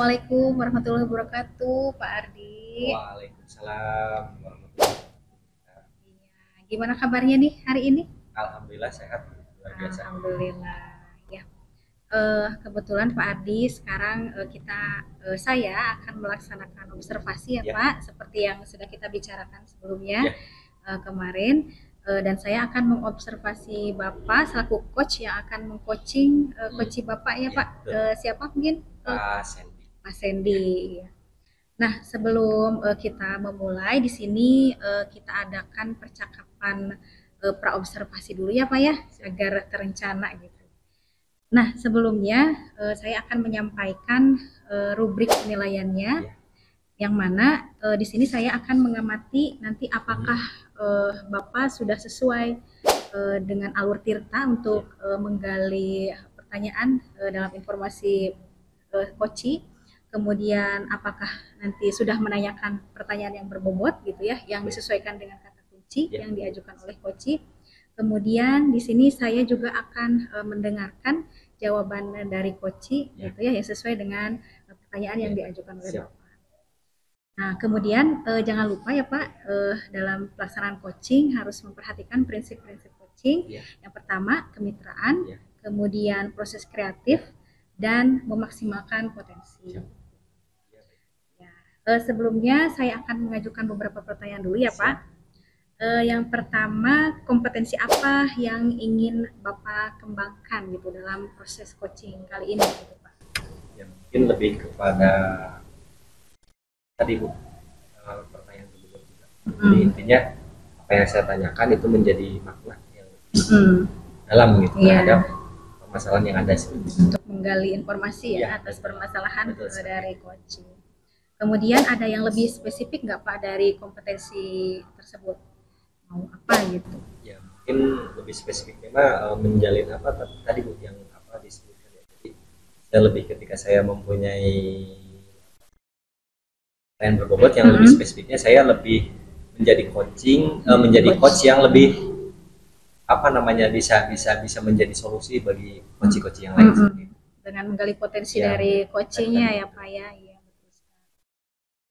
Assalamualaikum warahmatullahi wabarakatuh, Pak Ardi. Waalaikumsalam warahmatullahi wabarakatuh. Iya, gimana kabarnya nih hari ini? Alhamdulillah sehat, luar biasa. Alhamdulillah. Ya, kebetulan Pak Ardi sekarang saya akan melaksanakan observasi ya Ya, Pak, seperti yang sudah kita bicarakan sebelumnya ya, kemarin. Dan saya akan mengobservasi Bapak selaku coach yang akan mengcoaching coach Bapak ya ya, Pak. betul. Siapa mungkin? Pak Sandy. Mas Sandy. Nah, sebelum kita memulai di sini kita adakan percakapan praobservasi dulu ya Pak ya, agar terencana gitu. Nah, sebelumnya saya akan menyampaikan rubrik penilaiannya, Ya, yang mana di sini saya akan mengamati nanti apakah Bapak sudah sesuai dengan alur Tirta untuk menggali pertanyaan dalam informasi Koci. Kemudian apakah nanti sudah menanyakan pertanyaan yang berbobot gitu ya, yang disesuaikan dengan kata kunci ya, yang diajukan oleh Koci. Kemudian di sini saya juga akan mendengarkan jawaban dari Koci ya, gitu ya, yang sesuai dengan pertanyaan yang ya. diajukan oleh Siap. Bapak. Nah, kemudian jangan lupa ya Pak, dalam pelaksanaan coaching harus memperhatikan prinsip-prinsip coaching. Ya, Yang pertama, kemitraan, ya, kemudian proses kreatif, dan memaksimalkan potensi. siap. Ya, Ya. Sebelumnya saya akan mengajukan beberapa pertanyaan dulu ya Pak. siap. Yang pertama, kompetensi apa yang ingin Bapak kembangkan gitu dalam proses coaching kali ini gitu Pak? Ya, mungkin lebih kepada tadi Bu, pertanyaan kedua juga. Jadi intinya apa yang saya tanyakan itu menjadi makna yang dalam gitu Iya. terhadap permasalahan yang ada seperti itu. Untuk menggali informasi ya Ya, atas betul. permasalahan Betul sekali. dari coaching. Kemudian ada yang lebih spesifik nggak Pak dari kompetensi tersebut? Mau apa gitu? Ya mungkin lebih spesifiknya mah menjalin apa tadi Bu yang apa disebutkan ya. Jadi saya lebih ketika saya mempunyai plan berbobot yang lebih spesifiknya saya lebih menjadi menjadi coach yang lebih apa namanya bisa menjadi solusi bagi coach yang lain seperti itu. Dengan menggali potensi Ya, dari coachingnya ya Pak ya. Iya, betul sekali.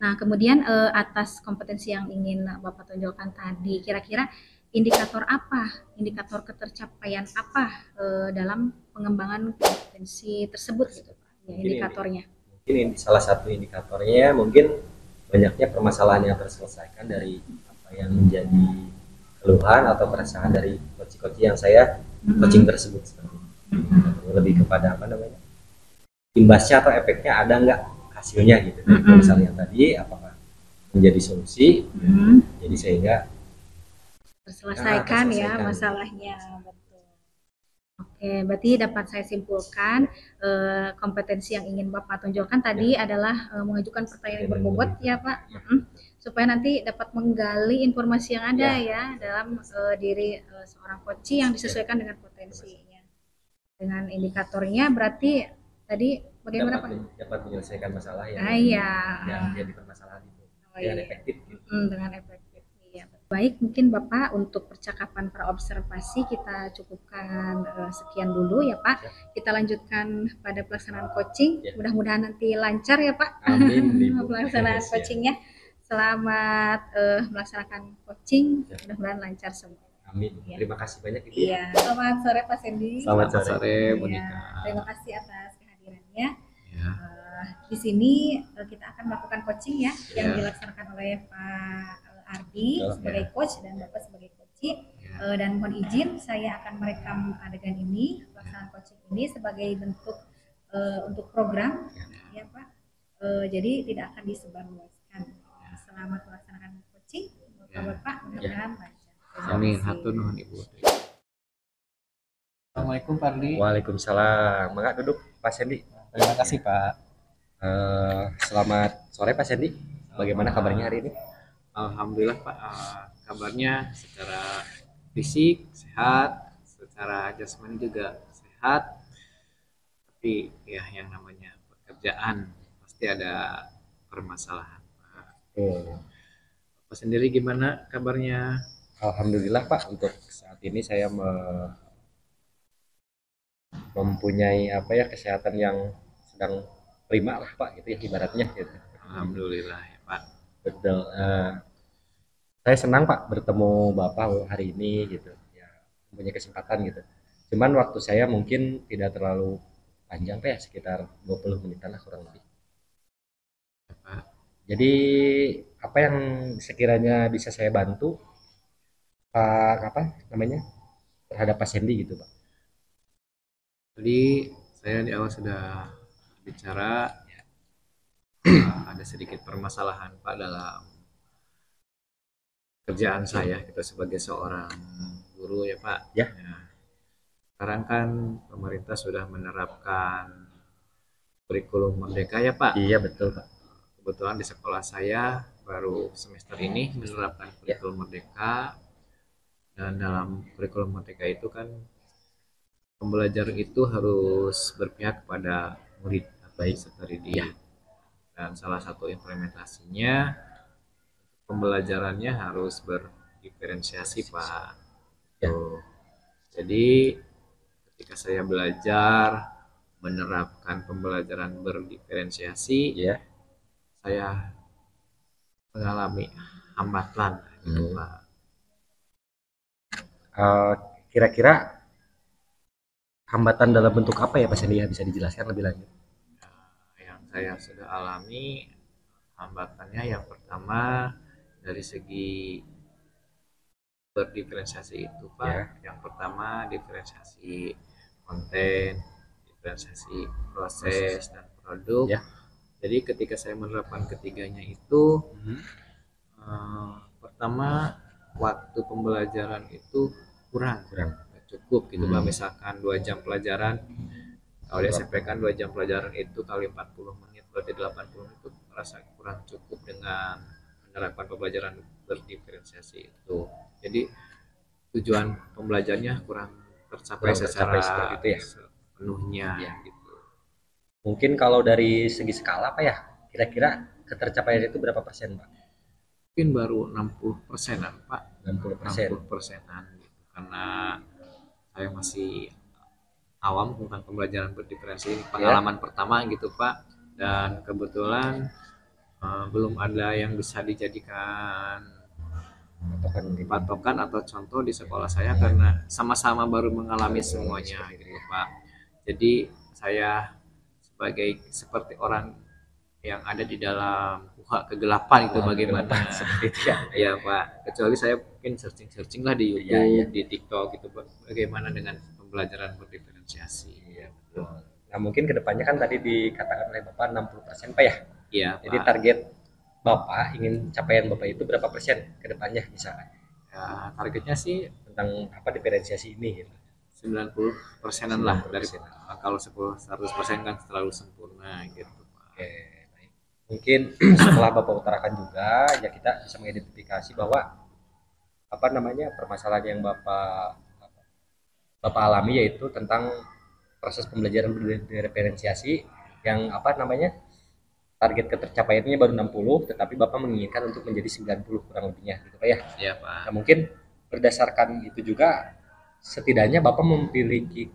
Nah, kemudian atas kompetensi yang ingin Bapak tonjolkan tadi, kira-kira indikator apa, indikator ketercapaian apa dalam pengembangan kompetensi tersebut gitu Pak? Ya, indikatornya. Mungkin ini salah satu indikatornya mungkin banyaknya permasalahan yang terselesaikan dari apa yang menjadi keluhan atau keresahan dari coach yang saya coaching tersebut seperti itu. Lebih kepada apa namanya imbasnya atau efeknya ada nggak hasilnya gitu dari misalnya tadi apakah menjadi solusi jadi sehingga terselesaikan ya masalahnya. Betul. Oke, berarti dapat saya simpulkan kompetensi yang ingin Bapak tonjolkan tadi adalah mengajukan pertanyaan yang berbobot ya Pak, supaya nanti dapat menggali informasi yang ada ya dalam diri seorang coach yang disesuaikan dengan potensinya. Dengan indikatornya berarti tadi bagaimana Pak? Dapat menyelesaikan masalah yang jadi permasalahan itu dengan efektif. Dengan efektif. Iya. Baik, mungkin Bapak untuk percakapan praobservasi kita cukupkan sekian dulu ya Pak. Kita lanjutkan pada pelaksanaan coaching. Mudah-mudahan nanti lancar ya Pak. Amin. Pelaksanaan coachingnya. Selamat melaksanakan coaching. Mudah-mudahan lancar semua. Amin. Ya. Terima kasih banyak Ibu. Iya. Selamat sore Pak Sandy. Selamat sore Monika. Terima kasih atas kehadirannya. Ya. Di sini kita akan melakukan coaching ya yang dilaksanakan oleh Pak Ardi sebagai coach dan Bapak sebagai coach. Dan mohon izin saya akan merekam adegan ini pelaksanaan coaching ini sebagai bentuk untuk program ya Pak. Jadi tidak akan disebarluaskan. Selamat melaksanakan coaching. Bapak mudah-mudahan lancar. Amin. Hatur nuhun Ibu. Assalamualaikum Pak Ardi. Waalaikumsalam. Mangga duduk Pak Sandy. Terima kasih Pak. Selamat sore Pak Sandy. Bagaimana kabarnya hari ini? Alhamdulillah Pak. Kabarnya secara fisik sehat, secara jasmani juga sehat. Tapi ya yang namanya pekerjaan pasti ada permasalahan Pak. Bapak sendiri gimana kabarnya? Alhamdulillah Pak, untuk saat ini saya mempunyai apa ya kesehatan yang sedang prima lah Pak gitu ya ibaratnya gitu. Alhamdulillah ya Pak. Betul. Saya senang Pak bertemu Bapak hari ini gitu ya, punya kesempatan gitu. Cuman waktu saya mungkin tidak terlalu panjang Pak ya, sekitar 20 menitan lah kurang lebih. Ya, Pak. Jadi apa yang sekiranya bisa saya bantu Pak apa namanya terhadap Pak Sandy gitu Pak? Tadi saya di awal sudah bicara ada sedikit permasalahan Pak dalam kerjaan saya gitu sebagai seorang guru ya Pak. Ya. Ya. Sekarang kan pemerintah sudah menerapkan kurikulum merdeka ya Pak. Iya betul Pak. Kebetulan di sekolah saya baru semester ini menerapkan kurikulum merdeka, dan dalam kurikulum merdeka itu kan pembelajaran itu harus berpihak kepada murid atau peserta didik. Dan salah satu implementasinya pembelajarannya harus berdiferensiasi Pak. Tuh. Jadi ketika saya belajar menerapkan pembelajaran berdiferensiasi, saya mengalami hambatan gitu Pak. Kira-kira hambatan dalam bentuk apa ya Pak Sandy ya, bisa dijelaskan lebih lanjut? Yang saya sudah alami hambatannya yang pertama dari segi berdiferensiasi itu Pak. Yang pertama diferensiasi konten, diferensiasi proses dan produk. Jadi ketika saya menerapkan ketiganya itu pertama waktu pembelajaran itu kurang cukup gitu Pak. Misalkan 2 jam pelajaran, kalau di SMP kan 2 jam pelajaran itu kali 40 menit berarti 80 menit, itu merasa kurang cukup dengan menerapkan pembelajaran berdiferensiasi itu. Jadi tujuan pembelajarnya kurang tercapai secara itu ya sepenuhnya gitu. Mungkin kalau dari segi skala Pak ya, kira-kira ketercapaian itu berapa persen Pak? Mungkin baru 60%-an Pak. 60%. Gitu. Karena saya masih awam tentang pembelajaran berdiferensiasi, pengalaman pertama gitu Pak, dan kebetulan belum ada yang bisa dijadikan patokan atau contoh di sekolah saya karena sama-sama baru mengalami semuanya gitu Pak. Jadi saya seperti orang yang ada di dalam kuha kegelapan itu bagaimana seperti itu ya Pak. Kecuali saya mungkin searching lah di YouTube, di TikTok gitu bagaimana dengan pembelajaran berdiferensiasi. Nah mungkin kedepannya kan tadi dikatakan oleh Bapak 60% Pak ya? Iya Jadi Pak. target Bapak ingin capaian Bapak itu berapa persen kedepannya misalkan? Ya, targetnya sih tentang apa diferensiasi ini gitu. 90%-an lah dari kalau 100% kan terlalu sempurna gitu Pak. Oke, baik. Mungkin setelah Bapak utarakan juga ya kita bisa mengidentifikasi bahwa apa namanya permasalahan yang Bapak alami yaitu tentang proses pembelajaran berdiferensiasi yang apa namanya target ketercapaiannya baru 60 tetapi Bapak menginginkan untuk menjadi 90 kurang lebihnya gitu Pak ya. Iya Pak. Nah, mungkin berdasarkan itu juga setidaknya Bapak memiliki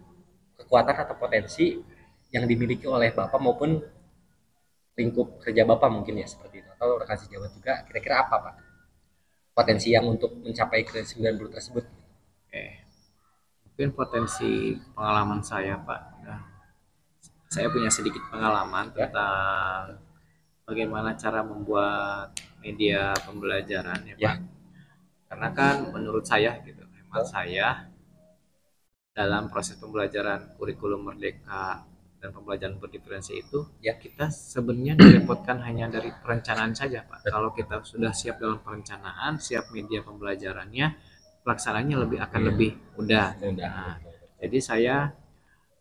kekuatan atau potensi yang dimiliki oleh Bapak maupun lingkup kerja Bapak mungkin ya seperti itu, atau rekan sejawat juga, kira-kira apa Pak potensi yang untuk mencapai ke 90 tersebut? Mungkin potensi pengalaman saya Pak, saya punya sedikit pengalaman tentang bagaimana cara membuat media pembelajaran ya Pak. Karena kan menurut saya gitu, hemat saya dalam proses pembelajaran kurikulum merdeka dan pembelajaran berdiferensiasi itu ya kita sebenarnya direpotkan hanya dari perencanaan saja Pak. Kalau kita sudah siap dalam perencanaan, siap media pembelajarannya, pelaksanaannya lebih mudah. Nah, jadi saya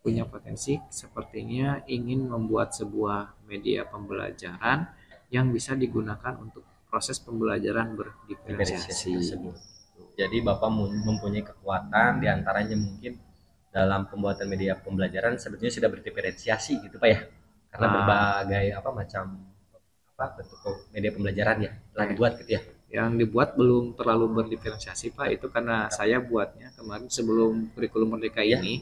punya potensi sepertinya ingin membuat sebuah media pembelajaran yang bisa digunakan untuk proses pembelajaran berdiferensiasi. Jadi Bapak mempunyai kekuatan diantaranya mungkin dalam pembuatan media pembelajaran sebetulnya sudah berdiferensiasi gitu Pak ya, karena berbagai apa macam bentuk media pembelajaran ya telah dibuat gitu ya. Yang dibuat belum terlalu berdiferensiasi Pak, itu karena saya buatnya kemarin sebelum kurikulum merdeka ini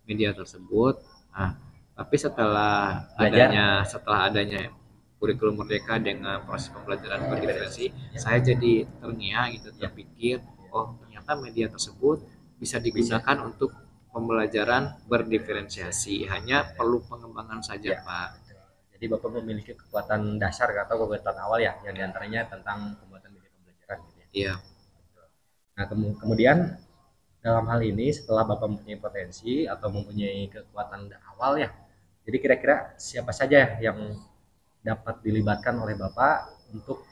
media tersebut. Nah, Tapi setelah adanya kurikulum merdeka dengan proses pembelajaran berdiferensi, saya jadi terngiang gitu, terpikir, oh ternyata media tersebut bisa digunakan untuk pembelajaran berdiferensiasi, hanya perlu pengembangan saja, Pak. Jadi Bapak memiliki kekuatan dasar atau kekuatan awal ya, yang diantaranya tentang pembuatan media pembelajaran gitu ya. Iya. Nah kemudian dalam hal ini setelah Bapak mempunyai potensi atau mempunyai kekuatan awal ya, jadi kira-kira siapa saja yang dapat dilibatkan oleh Bapak untuk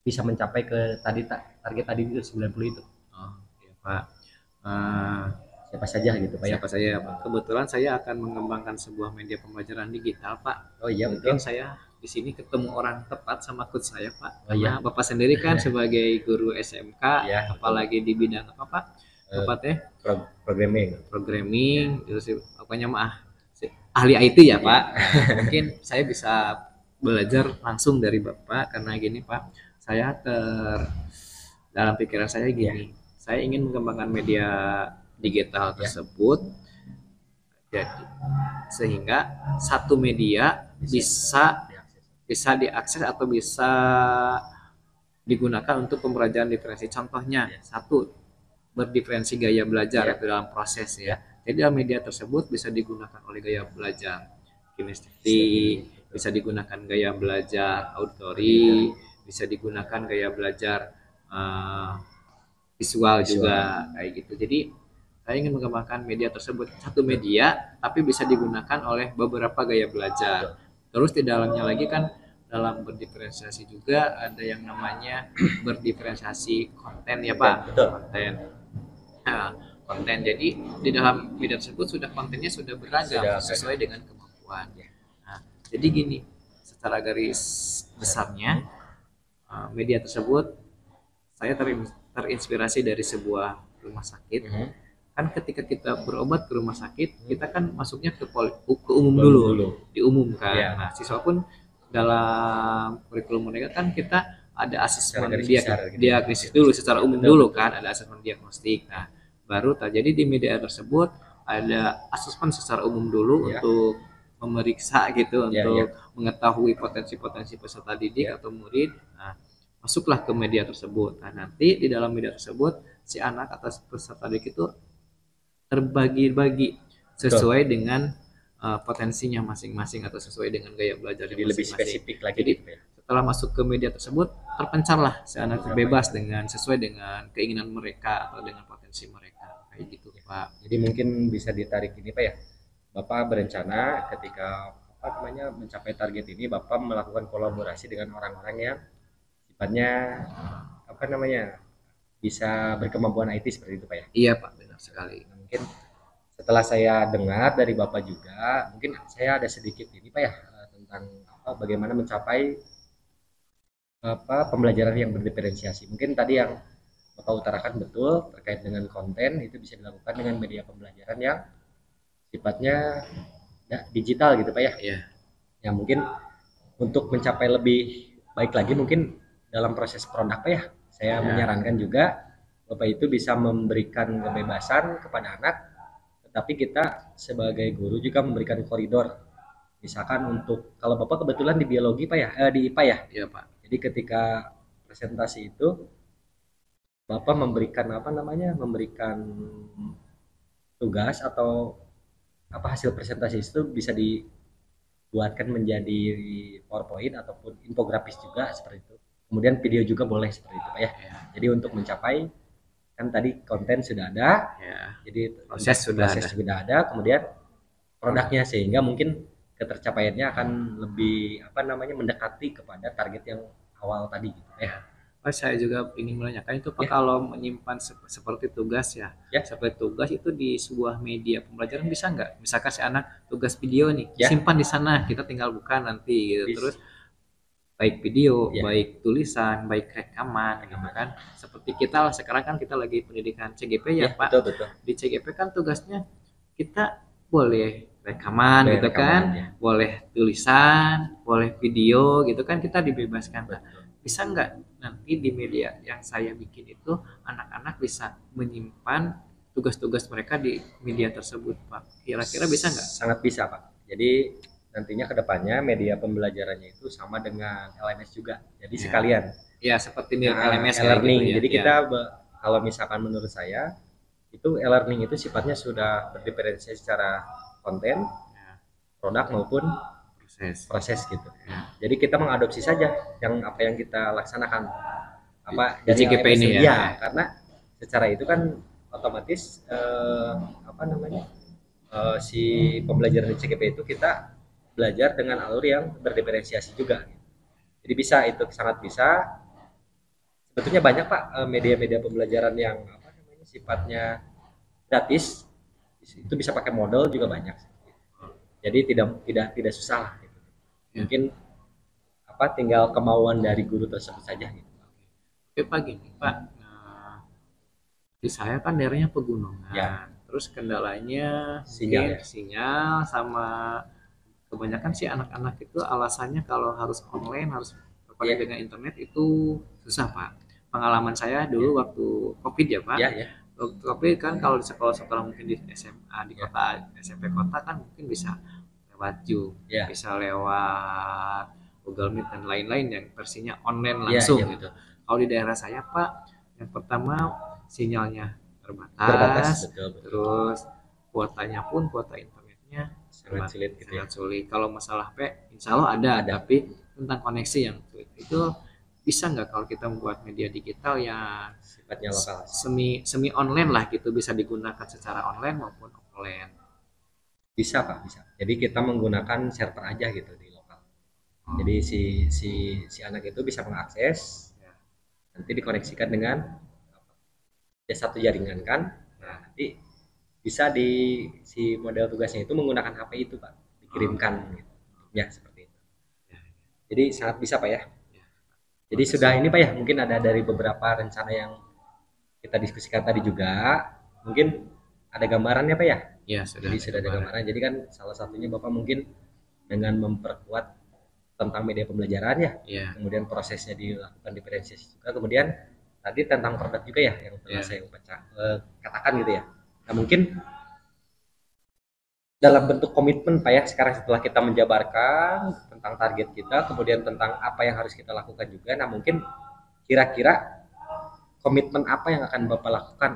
bisa mencapai ke target tadi itu 90 itu? Oh, iya Pak. Siapa saja gitu Pak ya? Siapa saja Pak. Kebetulan saya akan mengembangkan sebuah media pembelajaran digital Pak. Oh iya Mungkin betul. saya di sini ketemu orang tepat sama coach saya Pak. Oh iya. Karena Bapak sendiri kan sebagai guru SMK, ya, apalagi di bidang apa Pak? Bapak teh programming, terus pokoknya mah ahli IT ya Pak. Mungkin saya bisa belajar langsung dari Bapak karena gini Pak, saya dalam pikiran saya gini, saya ingin mengembangkan media digital tersebut, jadi sehingga satu media bisa diakses atau bisa digunakan untuk pembelajaran diferensi. Contohnya satu, berdiferensi gaya belajar dalam proses ya. Jadi dalam media tersebut bisa digunakan oleh gaya belajar kinestetik, bisa digunakan gaya belajar auditory, bisa digunakan gaya belajar visual juga kayak gitu. Jadi saya ingin mengembangkan media tersebut satu media tapi bisa digunakan oleh beberapa gaya belajar. Terus di dalamnya lagi kan dalam berdiferensiasi juga ada yang namanya berdiferensiasi konten ya Pak. Konten. Nah, konten jadi di dalam media tersebut kontennya sudah beragam sesuai dengan kemampuan. Nah, jadi gini, secara garis besarnya media tersebut saya terinspirasi dari sebuah rumah sakit. Kan ketika kita berobat ke rumah sakit, kita kan masuknya ke umum dulu, diumumkan. Nah, siswa pun dalam kurikulum mereka kan kita ada asesmen diagnosis dulu secara umum dulu kan, ada asesmen diagnostik. Nah, baru terjadi di media tersebut ada asesmen secara umum dulu untuk memeriksa gitu, untuk mengetahui potensi-potensi peserta didik atau murid. Nah, masuklah ke media tersebut. Nah, nanti di dalam media tersebut si anak atau peserta didik itu terbagi-bagi sesuai dengan potensinya masing-masing atau sesuai dengan gaya belajar jadi lebih spesifik lagi. Jadi setelah masuk ke media tersebut terpencarlah si anak bebas dengan sesuai dengan keinginan mereka atau dengan potensi mereka kayak gitu Pak. Jadi mungkin bisa ditarik ini Pak ya, Bapak berencana ketika mencapai target ini Bapak melakukan kolaborasi dengan orang-orang yang sifatnya bisa berkemampuan IT seperti itu Pak ya? Iya Pak, benar sekali. Mungkin setelah saya dengar dari Bapak juga, mungkin saya ada sedikit ini Pak ya, tentang bagaimana mencapai pembelajaran yang berdiferensiasi. Mungkin tadi yang Bapak utarakan betul terkait dengan konten itu bisa dilakukan dengan media pembelajaran yang sifatnya digital gitu Pak ya. Iya. Ya mungkin untuk mencapai lebih baik lagi mungkin dalam proses produk Pak ya. Saya menyarankan juga Bapak itu bisa memberikan kebebasan kepada anak, tetapi kita sebagai guru juga memberikan koridor. Misalkan untuk kalau Bapak kebetulan di biologi Pak ya, di IPA ya. Iya Pak. Jadi ketika presentasi itu Bapak memberikan memberikan tugas atau hasil presentasi itu bisa dibuatkan menjadi PowerPoint ataupun infografis juga seperti itu. Kemudian video juga boleh seperti itu Pak ya. Jadi untuk mencapai kan tadi konten sudah ada, jadi proses sudah ada, kemudian produknya sehingga mungkin ketercapaiannya akan lebih mendekati kepada target yang awal tadi gitu ya. Saya juga ingin menanyakan itu Pak, kalau menyimpan seperti tugas seperti tugas itu di sebuah media pembelajaran bisa nggak? Misalkan si anak tugas video nih, simpan di sana, kita tinggal buka nanti gitu. Terus baik video, baik tulisan, baik rekaman gitu kan. Seperti kita lah sekarang kan kita lagi pendidikan CGP ya Pak. Betul. Di CGP kan tugasnya kita boleh rekaman gitu kan, boleh tulisan, boleh video gitu kan, kita dibebaskan. Nah, bisa nggak nanti di media yang saya bikin itu anak-anak bisa menyimpan tugas-tugas mereka di media tersebut Pak? Kira-kira bisa nggak? Sangat bisa Pak. Jadi nantinya kedepannya media pembelajarannya itu sama dengan LMS juga. Jadi Ya. sekalian. Ya seperti mirip LMS kayak e-learning. gitu ya. Jadi Ya. kita kalau misalkan menurut saya itu e-learning itu sifatnya sudah berdiferensiasi secara konten, produk maupun proses gitu. Jadi kita mengadopsi saja apa yang kita laksanakan apa Di dari CGP LMS ini ya, ya. karena secara itu kan otomatis apa namanya si pembelajaran di CGP itu kita belajar dengan alur yang berdiferensiasi juga. Jadi bisa, itu sangat bisa. Sebetulnya banyak Pak media-media pembelajaran yang apa namanya sifatnya gratis, itu bisa pakai modal juga banyak. Jadi tidak susah lah. Gitu. Mungkin apa tinggal kemauan dari guru tersebut saja. Gitu. Oke Pak, gini Pak, di saya kan daerahnya pegunungan. Ya. Terus kendalanya Sinyal, mungkin sinyal sama kebanyakan sih anak-anak itu alasannya kalau harus online harus terkonek dengan internet itu susah Pak. Pengalaman saya dulu waktu COVID ya Pak. Waktu COVID kan kalau di sekolah-sekolah mungkin di SMA di kota SMP kota kan mungkin bisa lewat Zoom, bisa lewat Google Meet dan lain-lain yang versinya online langsung gitu. Kalau di daerah saya Pak, yang pertama sinyalnya terbatas, betul. Terus kuotanya pun kuota internetnya sangat sulit gitu ya. Sulit. Kalau masalah insya Allah ada, tapi tentang koneksi yang sulit itu bisa nggak kalau kita membuat media digital yang sifatnya lokal, semi online lah gitu, bisa digunakan secara online maupun offline? Bisa Pak, bisa. Jadi kita menggunakan server aja gitu di lokal. Jadi si anak itu bisa mengakses, nanti dikoneksikan dengan satu jaringan kan. Nah, nanti bisa si model tugasnya itu menggunakan HP itu Pak, dikirimkan gitu. Ya seperti itu. Jadi sangat bisa Pak ya. Jadi sudah ini Pak ya, mungkin ada dari beberapa rencana yang kita diskusikan tadi juga, mungkin ada gambarannya Pak ya? Ya, sudah. Jadi sudah ada gambaran. Jadi kan salah satunya Bapak mungkin dengan memperkuat tentang media pembelajaran ya. Kemudian prosesnya dilakukan diferensiasi juga. Kemudian tadi tentang produk juga ya yang pernah saya katakan gitu ya. Nah mungkin dalam bentuk komitmen Pak ya, sekarang setelah kita menjabarkan tentang target kita, kemudian tentang apa yang harus kita lakukan juga. Nah mungkin kira-kira komitmen apa yang akan Bapak lakukan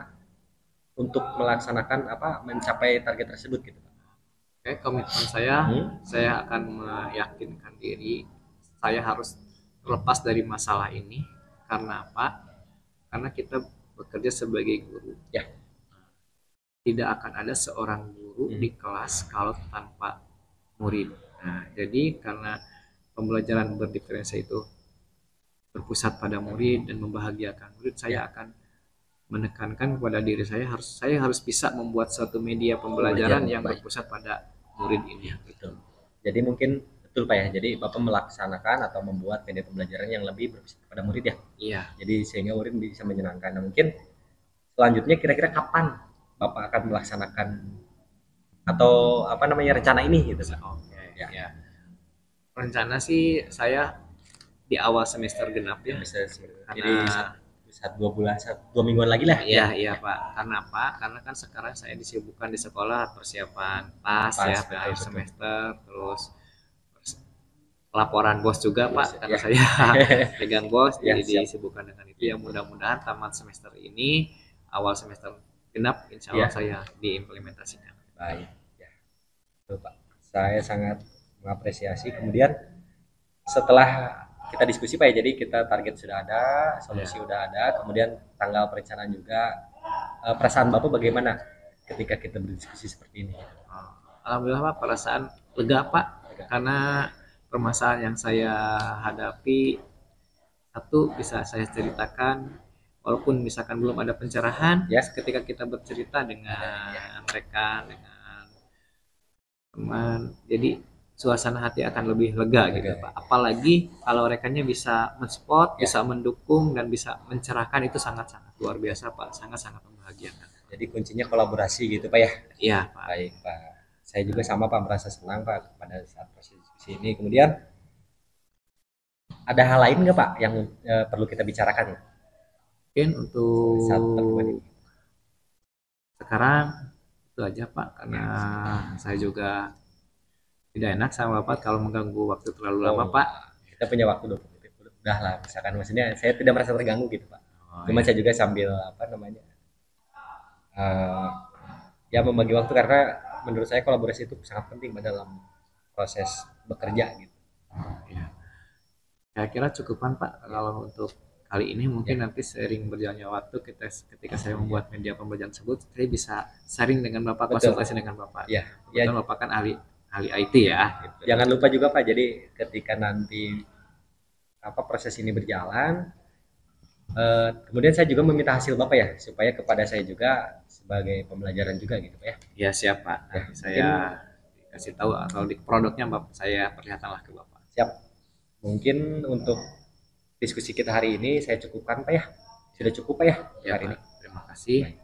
untuk melaksanakan mencapai target tersebut gitu Pak? Oke, komitmen saya akan meyakinkan diri saya harus terlepas dari masalah ini. Karena apa? Karena kita bekerja sebagai guru. Ya. Tidak akan ada seorang guru di kelas kalau tanpa murid. Nah, jadi karena pembelajaran berdiferensiasi itu berpusat pada murid dan membahagiakan murid, saya akan menekankan kepada diri saya harus bisa membuat suatu media pembelajaran yang berpusat pada murid ini. Betul. Jadi mungkin betul Pak ya. Jadi Bapak melaksanakan atau membuat media pembelajaran yang lebih berpusat pada murid ya. Iya. Jadi sehingga murid bisa menyenangkan. Nah mungkin selanjutnya kira-kira kapan Bapak akan melaksanakan atau rencana ini gitu Pak? Oke. Ya. Rencana sih saya di awal semester genap ya. Jadi 2 mingguan lagi lah. Iya Pak. Karena apa? Karena kan sekarang saya disibukkan di sekolah persiapan PAS ya, akhir semester, terus laporan bos juga Pak, karena saya pegang bos, jadi disibukkan dengan itu. Ya mudah-mudahan tamat semester ini, awal semester genap, insya Allah saya diimplementasikan. Baik. Ya. Betul Pak. Saya sangat mengapresiasi. Kemudian setelah kita diskusi Pak ya, jadi kita target sudah ada, solusi sudah ada, kemudian tanggal perencanaan juga. Perasaan Bapak bagaimana ketika kita berdiskusi seperti ini? Alhamdulillah Pak, perasaan lega Pak, karena permasalahan yang saya hadapi satu bisa saya ceritakan, walaupun misalkan belum ada pencerahan, ketika kita bercerita dengan mereka, dengan teman, jadi suasana hati akan lebih lega gitu Pak. Apalagi kalau rekannya bisa mensupport, bisa mendukung dan bisa mencerahkan, itu sangat-sangat luar biasa Pak, sangat-sangat membahagiakan. Jadi kuncinya kolaborasi gitu Pak ya? Iya Pak. Baik Pak. Saya juga sama Pak, merasa senang Pak pada saat proses diskusi ini. Kemudian ada hal lain nggak Pak yang perlu kita bicarakan? Mungkin untuk sekarang itu aja Pak, karena saya juga Tidak enak sama Bapak kalau mengganggu waktu terlalu Oh, lama, Pak. kita punya waktu 20 menit. Udah lah, misalkan maksudnya saya tidak merasa terganggu gitu, Pak. Oh, Cuma iya. saya juga sambil apa namanya? eh, ya membagi waktu karena menurut saya kolaborasi itu sangat penting dalam proses bekerja gitu. Iya. Saya kira cukupan Pak kalau untuk kali ini mungkin nanti sering berjalannya waktu ketika saya membuat media pembelajaran tersebut saya bisa sharing dengan Bapak, Betul. konsultasi dengan Bapak. Ya, Kebetulan ya. Bapak kan ahli IT ya. Gitu. Jangan lupa juga Pak, jadi ketika nanti apa proses ini berjalan, kemudian saya juga meminta hasil Bapak ya, supaya kepada saya juga sebagai pembelajaran juga gitu Pak ya. Ya siap Pak. Ya, Nanti saya kasih tahu atau di produknya Bapak saya perlihatkanlah ke Bapak. Siap. Mungkin untuk diskusi kita hari ini saya cukupkan Pak ya. Sudah cukup Pak ya, Ya, hari Pak. ini. Terima kasih Baik.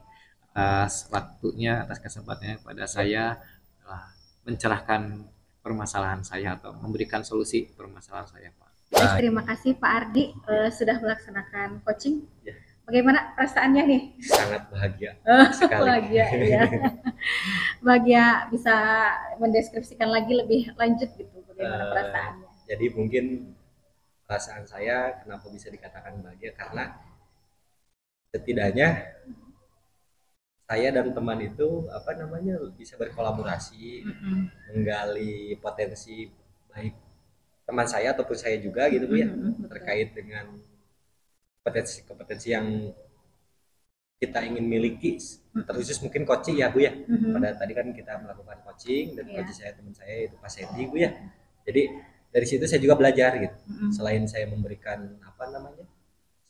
atas waktunya, atas kesempatannya kepada saya telah mencerahkan permasalahan saya atau memberikan solusi permasalahan saya, Pak. Baik, terima kasih Pak Ardi sudah melaksanakan coaching. Ya. Bagaimana perasaannya nih? Sangat bahagia sekali. Bahagia ya. Bahagia bisa mendeskripsikan lagi lebih lanjut gitu bagaimana perasaannya. Jadi mungkin perasaan saya kenapa bisa dikatakan bahagia karena setidaknya saya dan teman itu apa namanya bisa berkolaborasi, menggali potensi baik teman saya ataupun saya juga gitu Bu ya, terkait dengan kompetensi yang kita ingin miliki, terkhusus mungkin coaching ya Bu ya. Pada tadi kan kita melakukan coaching dan coach saya teman saya itu Pak Sandy Bu ya. Jadi dari situ saya juga belajar gitu. Selain saya memberikan apa namanya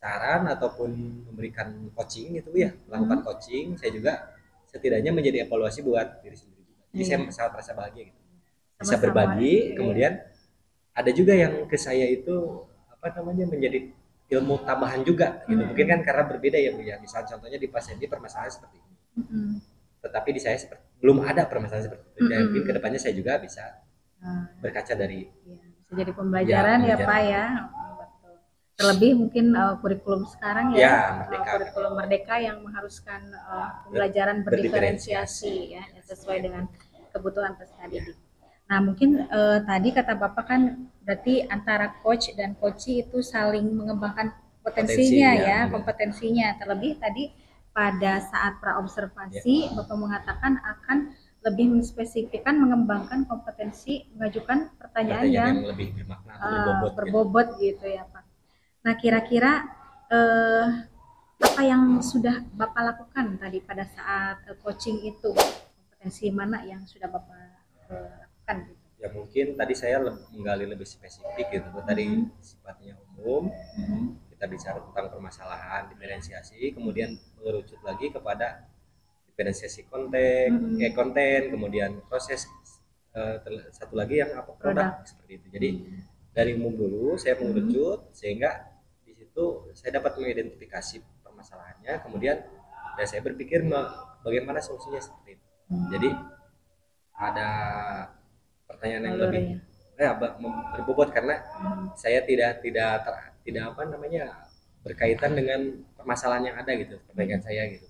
saran ataupun memberikan coaching gitu ya, melakukan coaching, saya juga setidaknya menjadi evaluasi buat diri sendiri juga. Jadi saya sangat merasa bahagia gitu. Bisa berbagi, kemudian ada juga yang ke saya itu apa namanya menjadi ilmu tambahan juga gitu. Mungkin kan karena berbeda ya Bu ya. Misal contohnya di pasien ini permasalahan seperti ini. Tetapi di saya belum ada permasalahan seperti itu. Dan mungkin kedepannya saya juga bisa berkaca dari bisa jadi pembelajaran ya Pak ya. Terlebih mungkin kurikulum sekarang ya, kurikulum Merdeka yang mengharuskan pembelajaran berdiferensiasi ya, sesuai dengan kebutuhan peserta didik. Nah mungkin tadi kata Bapak kan berarti antara coach dan coachee itu saling mengembangkan potensinya ya, kompetensinya. Terlebih tadi pada saat praobservasi Bapak mengatakan akan lebih menspesifikkan mengembangkan kompetensi mengajukan pertanyaan yang lebih bermakna, berbobot gitu ya Pak. Nah kira-kira apa yang sudah Bapak lakukan tadi pada saat coaching itu, kompetensi mana yang sudah Bapak lakukan gitu? Ya mungkin tadi saya menggali lebih spesifik gitu. Tadi sifatnya umum, kita bicara tentang permasalahan diferensiasi, kemudian mengerucut lagi kepada diferensiasi konten, kemudian proses, satu lagi yang apa produk seperti itu. Jadi dari umum dulu saya mengerucut sehingga di situ saya dapat mengidentifikasi permasalahannya, kemudian ya saya berpikir bagaimana solusinya seperti itu. Jadi ada pertanyaan yang lebih berbobot karena saya tidak apa namanya berkaitan dengan permasalahan yang ada gitu, pertanyaan saya gitu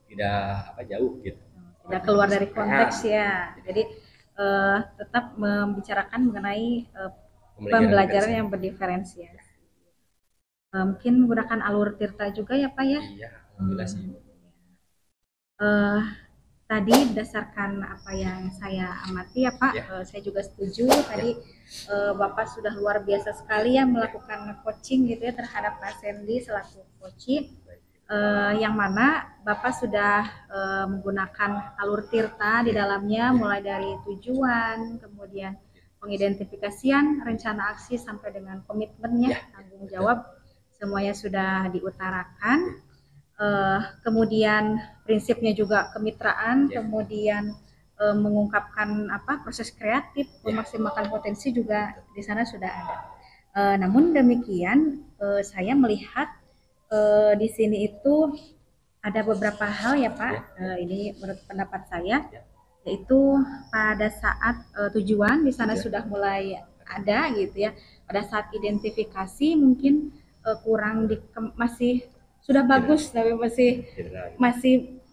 tidak apa jauh gitu, tidak keluar dari konteks ya. Jadi tetap membicarakan mengenai pembelajaran yang berdiferensiasi. Mungkin menggunakan alur Tirta juga ya Pak ya? Iya, alhamdulillah sih. Tadi berdasarkan apa yang saya amati ya Pak, saya juga setuju tadi Bapak sudah luar biasa sekali ya melakukan coaching gitu ya terhadap Pak Sandy selaku coaching, yang mana Bapak sudah menggunakan alur Tirta di dalamnya mulai dari tujuan, kemudian pengidentifikasian, rencana aksi sampai dengan komitmennya, tanggung jawab, semuanya sudah diutarakan. Kemudian prinsipnya juga kemitraan, kemudian mengungkapkan apa proses kreatif, memaksimalkan potensi juga di sana sudah ada. Namun demikian saya melihat di sini itu ada beberapa hal ya Pak, ini menurut pendapat saya, yaitu pada saat tujuan di sana sudah mulai ada gitu ya. Pada saat identifikasi mungkin kurang masih sudah bagus tapi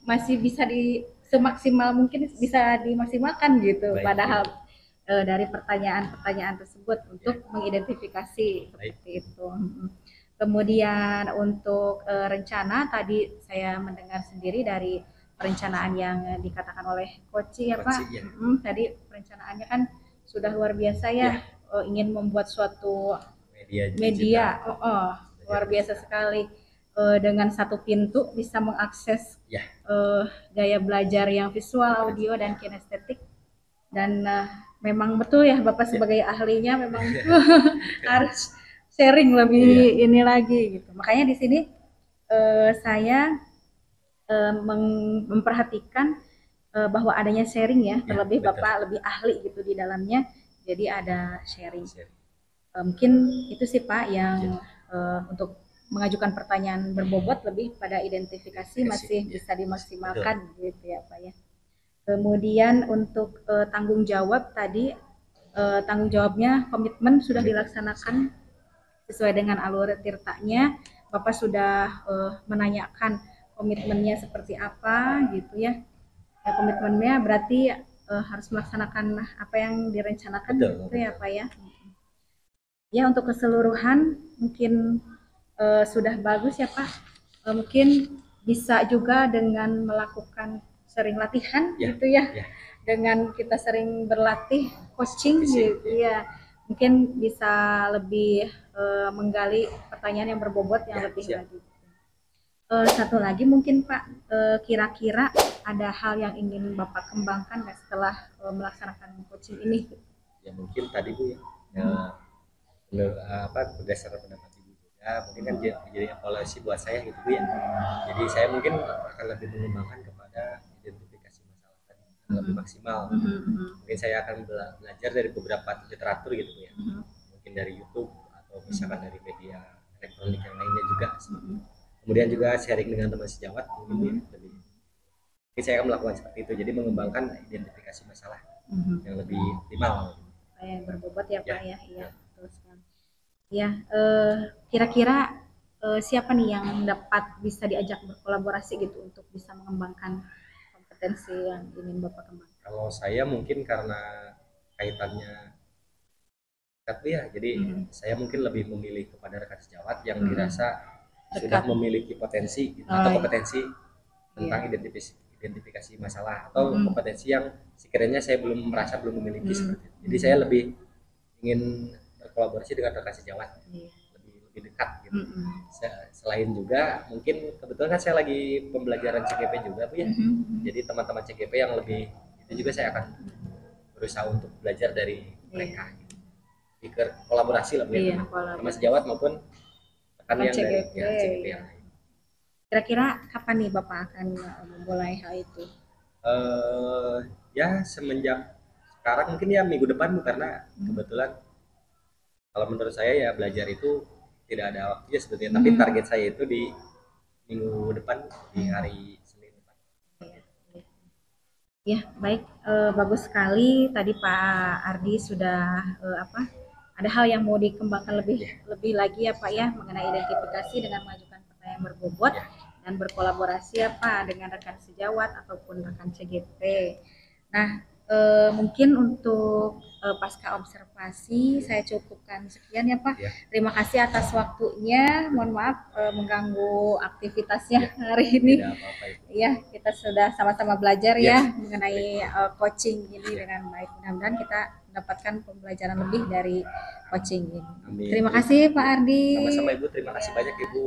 masih bisa semaksimal mungkin bisa dimaksimalkan gitu. Padahal dari pertanyaan-pertanyaan tersebut untuk mengidentifikasi seperti itu. Kemudian untuk rencana tadi saya mendengar sendiri dari perencanaan yang dikatakan oleh Koci ya Pak. Ya. Tadi perencanaannya kan sudah luar biasa ya, ingin membuat suatu media luar biasa sekali. Dengan satu pintu bisa mengakses gaya belajar yang visual, audio, dan kinestetik. Dan memang betul ya Bapak sebagai ahlinya memang harus sharing lebih ini lagi gitu. Makanya di sini saya memperhatikan bahwa adanya sharing ya, terlebih Bapak lebih ahli gitu di dalamnya, jadi ada sharing. Mungkin itu sih Pak yang untuk mengajukan pertanyaan berbobot lebih pada identifikasi masih bisa dimaksimalkan gitu ya Pak ya. Kemudian untuk tanggung jawab tadi, tanggung jawabnya komitmen sudah dilaksanakan sesuai dengan alur tirtanya. Bapak sudah menanyakan komitmennya seperti apa gitu ya. Komitmennya berarti harus melaksanakan apa yang direncanakan gitu ya Pak ya. Ya untuk keseluruhan mungkin sudah bagus ya Pak. Mungkin bisa juga dengan melakukan sering latihan gitu ya. Dengan kita sering berlatih coaching gitu ya. Mungkin bisa lebih menggali pertanyaan yang berbobot yang lebih lagi. Satu lagi mungkin Pak, kira-kira ada hal yang ingin Bapak kembangkan nggak setelah melaksanakan coaching ini? Ya mungkin tadi Bu berdasarkan pendapat Ibu juga, mungkin kan jadi evaluasi buat saya gitu Bu ya. Jadi saya mungkin akan lebih mengembangkan kepada identifikasi masalah tadi lebih maksimal. Mungkin saya akan belajar dari beberapa literatur gitu Bu ya. Mungkin dari YouTube atau misalkan dari media elektronik yang lainnya juga. Kemudian juga sharing dengan teman sejawat mungkin lebih. Jadi saya akan melakukan seperti itu. Jadi mengembangkan identifikasi masalah yang lebih optimal. Yang berbobot ya Pak ya. Iya. Ya, kira-kira siapa nih yang dapat bisa diajak berkolaborasi gitu untuk bisa mengembangkan kompetensi yang ingin Bapak kembangkan? Kalau saya mungkin karena kaitannya dekat ya, jadi saya mungkin lebih memilih kepada rekan sejawat yang dirasa sudah memiliki potensi atau kompetensi tentang identifikasi masalah atau kompetensi yang sekiranya saya belum merasa belum memiliki seperti itu. Jadi saya lebih ingin berkolaborasi dengan rekan sejawat lebih dekat gitu. Selain juga mungkin kebetulan kan saya lagi pembelajaran CGP juga Bu ya. Jadi teman-teman CGP yang lebih itu juga saya akan berusaha untuk belajar dari mereka. Lebih kolaborasi lah Bu ya. Sama sejawat maupun rekan yang dari CGP yang lain. Kira-kira kapan nih Bapak akan memulai hal itu? Ya semenjak sekarang mungkin ya minggu depan Bu, karena kebetulan kalau menurut saya ya belajar itu tidak ada waktunya sebetulnya, tapi target saya itu di minggu depan, di hari Senin depan. Ya baik, bagus sekali tadi Pak Ardi sudah ada hal yang mau dikembangkan lebih lagi ya Pak ya mengenai identifikasi dengan mengajukan pertanyaan berbobot dan berkolaborasi ya Pak dengan rekan sejawat ataupun rekan CGP. Nah mungkin untuk pasca observasi saya cukupkan sekian ya Pak. Terima kasih atas waktunya. Mohon maaf mengganggu aktivitasnya hari ini. Ya kita sudah sama-sama belajar ya mengenai coaching ini dengan baik. Mudah-mudahan kita mendapatkan pembelajaran lebih dari coaching ini. Amin. Terima kasih Pak Ardi. Sama-sama Ibu. Terima kasih banyak Ibu.